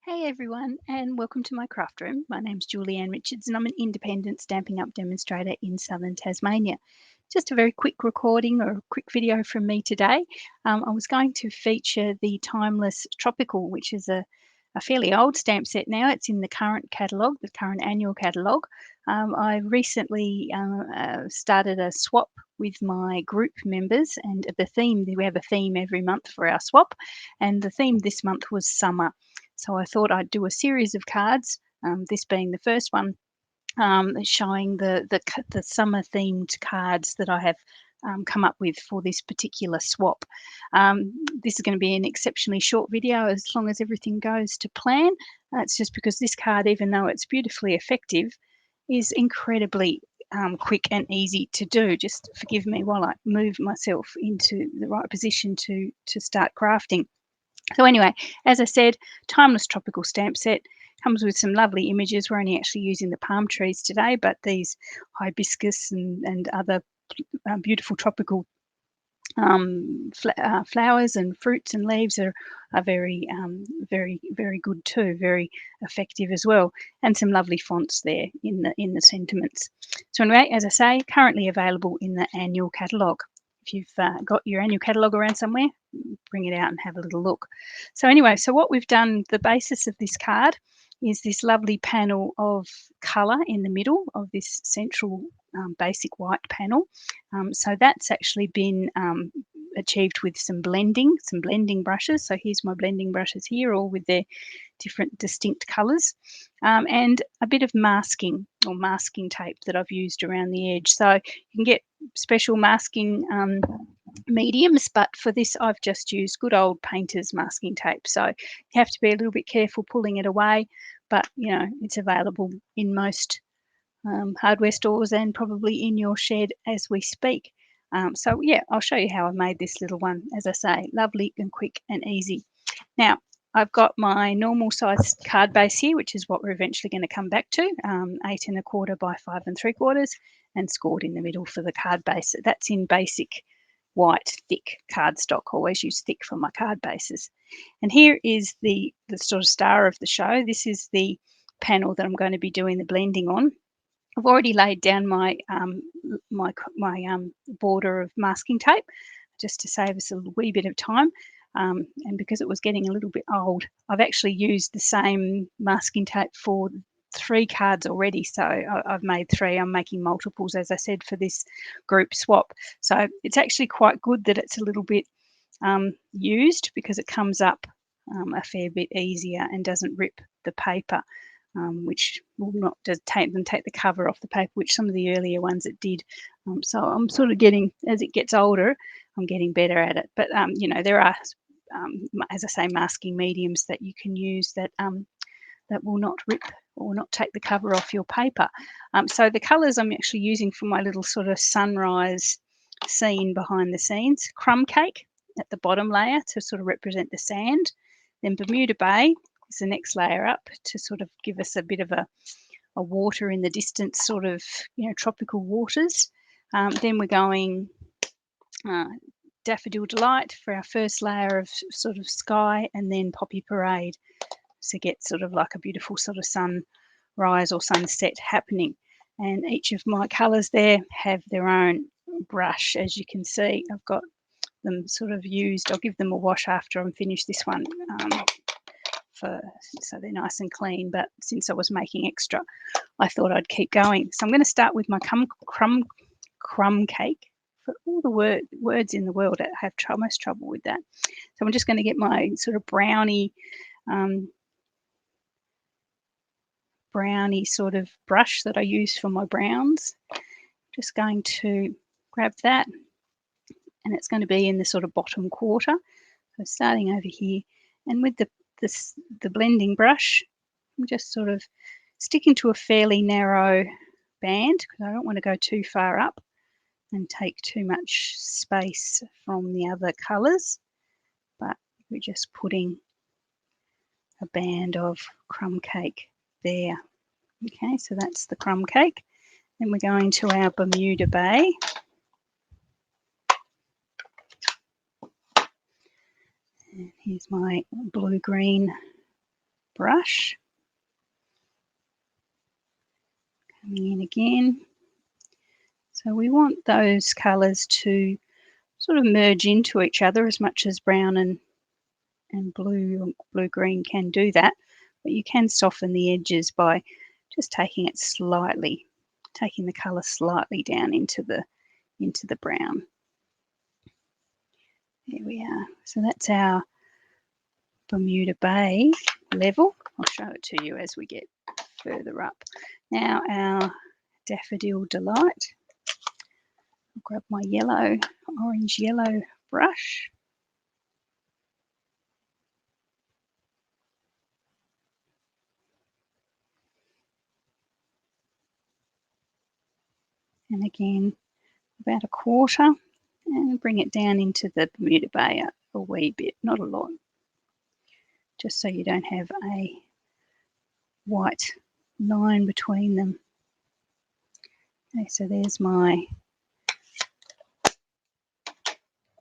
Hey everyone, and welcome to my craft room. My name's Julianne Richards, and I'm an independent Stampin' Up! Demonstrator in southern Tasmania. Just a very quick recording or a quick video from me today. I was going to feature the Timeless Tropical, which is a fairly old stamp set now. It's in the current catalogue, the current annual catalogue. I recently started a swap with my group members, and the theme, we have a theme every month for our swap, and the theme this month was summer. So I thought I'd do a series of cards, this being the first one, showing the summer themed cards that I have come up with for this particular swap. This is going to be an exceptionally short video as long as everything goes to plan. It's just because this card, even though it's beautifully effective, is incredibly quick and easy to do. Just forgive me while I move myself into the right position to start crafting. So anyway, as I said, Timeless Tropical stamp set comes with some lovely images. We're only actually using the palm trees today, but these hibiscus and other beautiful tropical flowers and fruits and leaves are very good too, very effective as well, and some lovely fonts there in the sentiments. So anyway, as I say, currently available in the annual catalogue. If you've got your annual catalogue around somewhere, bring it out and have a little look. So anyway, so what we've done, the basis of this card is this lovely panel of colour in the middle of this central basic white panel. So that's actually been achieved with some blending brushes. So here's my blending brushes here, all with their different distinct colours, and a bit of masking or masking tape that I've used around the edge. So you can get special masking mediums, but for this I've just used good old painter's masking tape. So you have to be a little bit careful pulling it away, but you know, it's available in most hardware stores and probably in your shed as we speak. So yeah, I'll show you how I made this little one. As I say, lovely and quick and easy. Now, I've got my normal size card base here, which is what we're eventually going to come back to, 8 1/4 by 5 3/4, and scored in the middle for the card base. That's in basic white thick cardstock. Always use thick for my card bases. And here is the sort of star of the show. This is the panel that I'm going to be doing the blending on. I've already laid down my border of masking tape just to save us a wee bit of time. And because it was getting a little bit old, I've actually used the same masking tape for 3 cards already. So I've made 3. I'm making multiples, as I said, for this group swap. So it's actually quite good that it's a little bit used, because it comes up a fair bit easier and doesn't rip the paper. Which will not just take the cover off the paper, which some of the earlier ones it did. So I'm sort of getting, as it gets older, I'm getting better at it. But you know, there are, as I say, masking mediums that you can use that that will not rip or not take the cover off your paper. So the colours I'm actually using for my little sort of sunrise scene behind the scenes: crumb cake at the bottom layer to sort of represent the sand, then Bermuda Bay is the next layer up to sort of give us a bit of a water in the distance, sort of, you know, tropical waters. Then we're going Daffodil Delight for our first layer of sort of sky, and then Poppy Parade to get sort of like a beautiful sort of sunrise or sunset happening. And each of my colours there have their own brush. As you can see, I've got them sort of used. I'll give them a wash after I'm finished this one, so they're nice and clean. But since I was making extra, I thought I'd keep going. So I'm going to start with my crumb cake. For all the words in the world, I have most trouble with that. So I'm just going to get my sort of brownie sort of brush that I use for my browns. Just going to grab that, and it's going to be in the sort of bottom quarter. So starting over here, and with the blending brush, I'm just sort of sticking to a fairly narrow band, because I don't want to go too far up and take too much space from the other colours. But we're just putting a band of crumb cake there. Okay, so that's the crumb cake. Then we're going to our Bermuda Bay. And here's my blue-green brush. Coming in again. So we want those colours to sort of merge into each other as much as brown and blue-green can do that. But you can soften the edges by just taking the colour slightly down into the brown. There we are. So that's our Bermuda Bay level. I'll show it to you as we get further up. Now our Daffodil Delight. I'll grab my orange yellow brush. And again, about a quarter, and bring it down into the Bermuda Bay a wee bit, not a lot, just so you don't have a white line between them. Okay, so there's my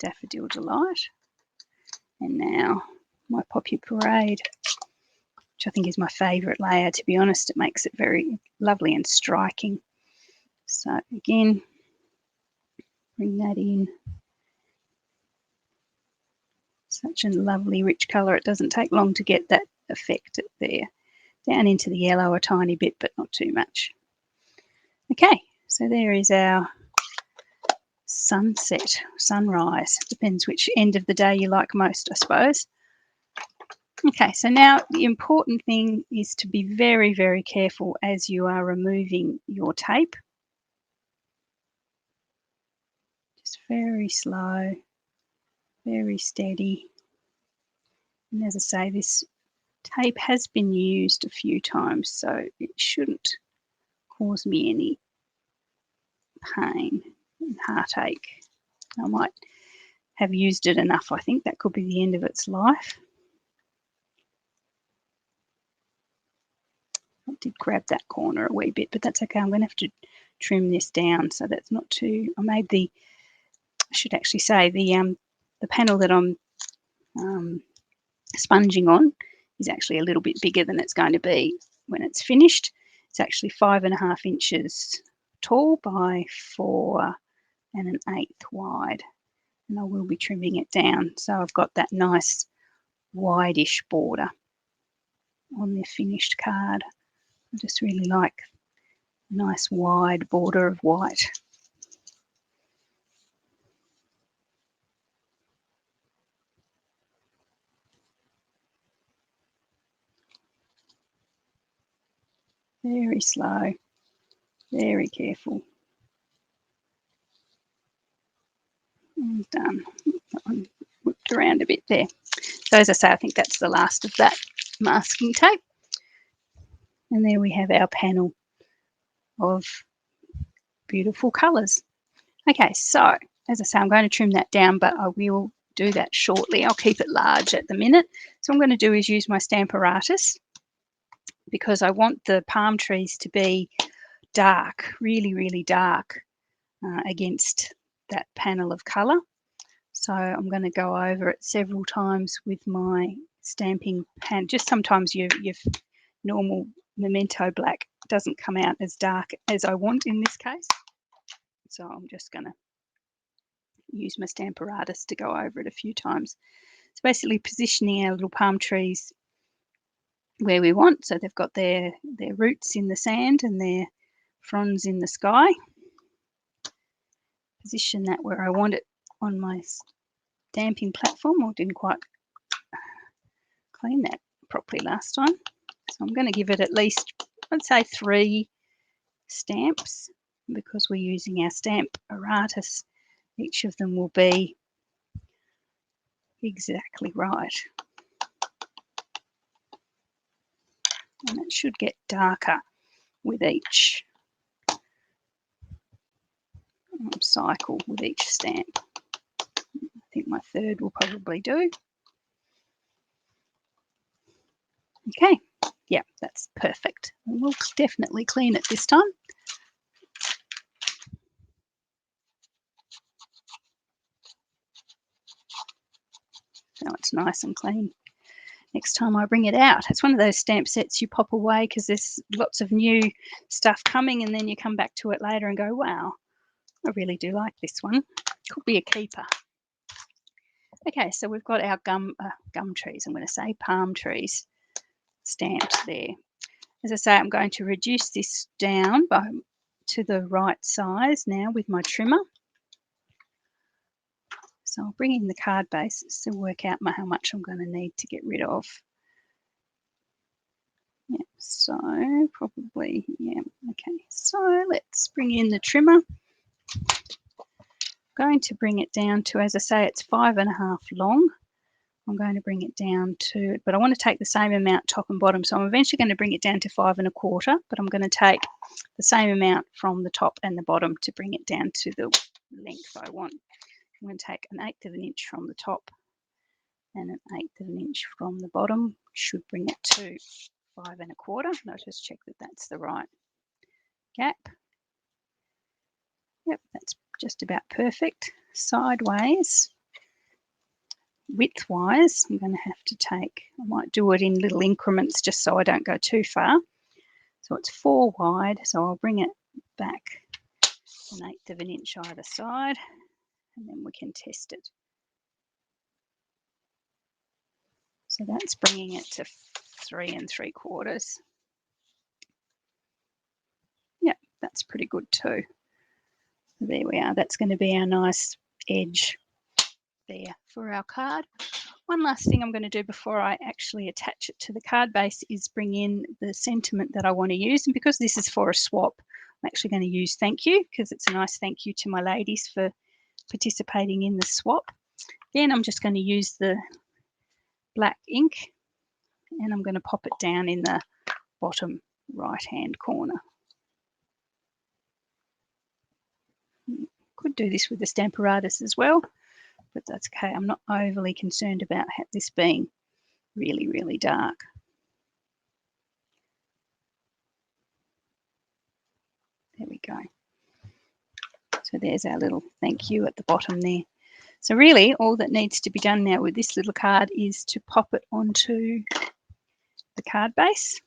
Daffodil Delight, and now my Poppy Parade, which I think is my favourite layer, to be honest. It makes it very lovely and striking. So again, bring that in. Such a lovely rich colour. It doesn't take long to get that effect there. Down into the yellow a tiny bit, but not too much. Okay, so there is our sunrise. Depends which end of the day you like most, I suppose. Okay, so now the important thing is to be very, very careful as you are removing your tape. Just very slow, very steady. And as I say, this tape has been used a few times, so it shouldn't cause me any pain and heartache. I might have used it enough. I think that could be the end of its life. I did grab that corner a wee bit, but that's okay. I'm going to have to trim this down so that's not too. I should actually say the panel that I'm sponging on is actually a little bit bigger than it's going to be when it's finished. It's actually 5.5 inches tall by 4 1/8 wide, and I will be trimming it down so I've got that nice wide-ish border on the finished card. I just really like a nice wide border of white. Very slow, very careful. And done. That one whipped around a bit there. So as I say, I think that's the last of that masking tape. And there we have our panel of beautiful colours. Okay, so as I say, I'm going to trim that down, but I will do that shortly. I'll keep it large at the minute. So what I'm going to do is use my Stamparatus, because I want the palm trees to be dark, really, really dark against that panel of colour. So I'm going to go over it several times with my stamping pen. Just sometimes your normal Memento black doesn't come out as dark as I want in this case. So I'm just going to use my Stamparatus to go over it a few times. It's basically positioning our little palm trees where we want. So they've got their roots in the sand and their fronds in the sky. Position that where I want it on my stamping platform. I didn't quite clean that properly last time. So I'm going to give it at least, I'd say 3 stamps, because we're using our Stamparatus. Each of them will be exactly right. And it should get darker with each cycle, with each stamp. I think my third will probably do. Okay, yeah, that's perfect. We'll definitely clean it this time. So it's nice and clean. next time I bring it out. It's one of those stamp sets you pop away because there's lots of new stuff coming, and then you come back to it later and go, wow, I really do like this one. Could be a keeper. Okay, so we've got our gum trees, I'm going to say palm trees stamped there. As I say, I'm going to reduce this down to the right size now with my trimmer. So I'll bring in the card base to work out how much I'm going to need to get rid of. Yeah, so probably, yeah, okay. So let's bring in the trimmer. I'm going to bring it down to, as I say, it's 5.5 long. I'm going to bring it down to, but I want to take the same amount top and bottom. So I'm eventually going to bring it down to 5.25, but I'm going to take the same amount from the top and the bottom to bring it down to the length I want. I'm going to take 1/8 of an inch from the top and 1/8 of an inch from the bottom. Should bring it to 5.25. I'll just check that that's the right gap. Yep, that's just about perfect. Sideways, width-wise, I'm going to have to take, I might do it in little increments just so I don't go too far. So it's 4 wide, so I'll bring it back 1/8 of an inch either side, and then we can test it. So that's bringing it to 3 3/4. Yep, that's pretty good too. There we are. That's going to be our nice edge there for our card. One last thing I'm going to do before I actually attach it to the card base is bring in the sentiment that I want to use. And because this is for a swap, I'm actually going to use thank you, because it's a nice thank you to my ladies for participating in the swap. Then I'm just going to use the black ink, and I'm going to pop it down in the bottom right hand corner. Could do this with the Stamparatus as well, but that's okay. I'm not overly concerned about this being really, really dark. There we go. So there's our little thank you at the bottom there. So really all that needs to be done now with this little card is to pop it onto the card base.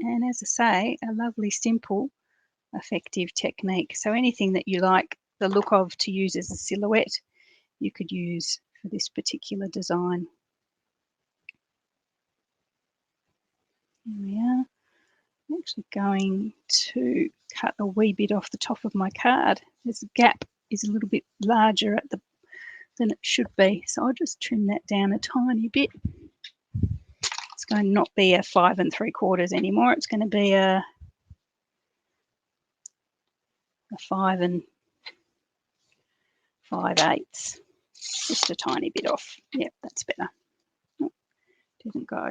And as I say, a lovely, simple, effective technique. So anything that you like the look of to use as a silhouette, you could use for this particular design. Here we are. I'm actually going to cut a wee bit off the top of my card. This gap is a little bit larger than it should be, so I'll just trim that down a tiny bit. It's going to not be a 5 3/4 anymore. It's going to be a 5 5/8. Just a tiny bit off. Yep, that's better. Oh, didn't go.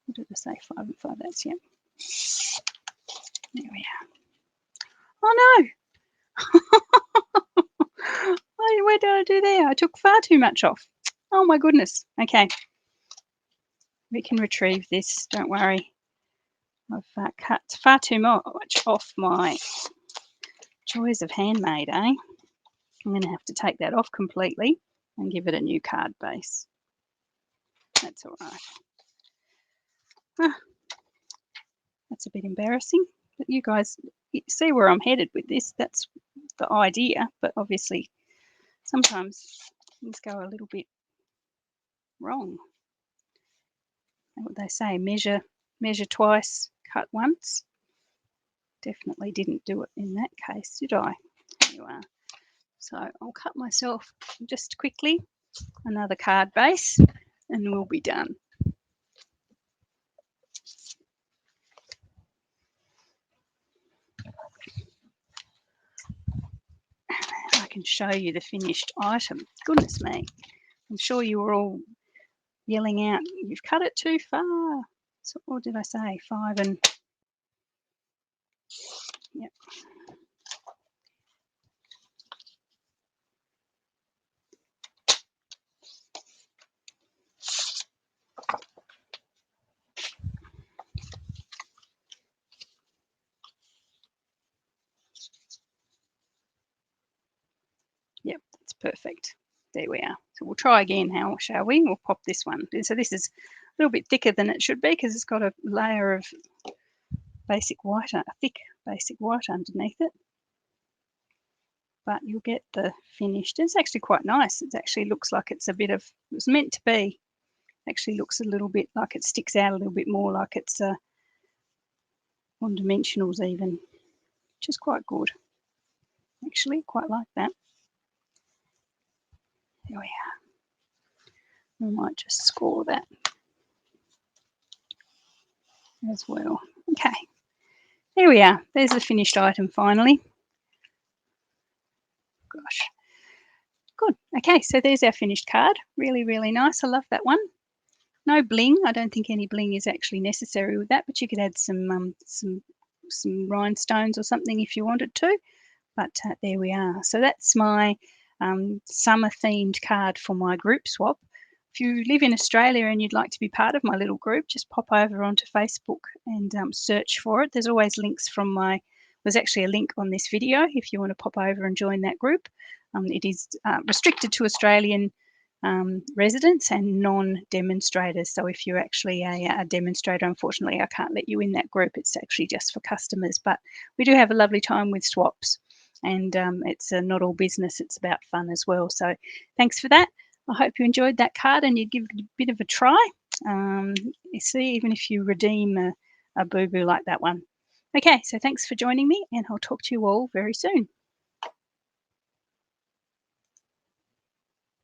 What did I say? 5 5/8. Yep. There we are. Oh no! What did I do there? I took far too much off. Oh my goodness. Okay. We can retrieve this. Don't worry. I've cut far too much off my joys of handmade, eh? I'm going to have to take that off completely and give it a new card base. That's all right. Ah, that's a bit embarrassing, but you guys see where I'm headed with this. That's the idea, but obviously sometimes things go a little bit wrong. And what they say, measure twice, cut once. Definitely didn't do it in that case, did I? There you are. So I'll cut myself just quickly another card base and we'll be done. I can show you the finished item. Goodness me. I'm sure you were all yelling out, you've cut it too far. So what did I say? 5 and... Yep. Yep, that's perfect. There we are. So we'll try again, shall we? We'll pop this one. So this is a little bit thicker than it should be because it's got a layer of basic white, a thick basic white underneath it. But you'll get the finished. It's actually quite nice. It actually looks like it's a bit of, it's meant to be. Actually looks a little bit like it sticks out a little bit more, like it's on dimensionals even, which is quite good. Actually, quite like that. There we are. We might just score that as well. Okay, there we are. There's the finished item finally. Gosh, good. Okay, so there's our finished card. Really, really nice. I love that one. No bling. I don't think any bling is actually necessary with that, but you could add some rhinestones or something if you wanted to. But there we are. So that's my summer themed card for my group swap. If you live in Australia and you'd like to be part of my little group, just pop over onto Facebook and search for it. There's always links from there's actually a link on this video if you want to pop over and join that group. It is restricted to Australian residents and non-demonstrators. So if you're actually a demonstrator, unfortunately, I can't let you in that group. It's actually just for customers. But we do have a lovely time with swaps, and it's not all business. It's about fun as well. So thanks for that. I hope you enjoyed that card and you'd give it a bit of a try. You see, even if you redeem a boo-boo like that one. Okay, so thanks for joining me, and I'll talk to you all very soon.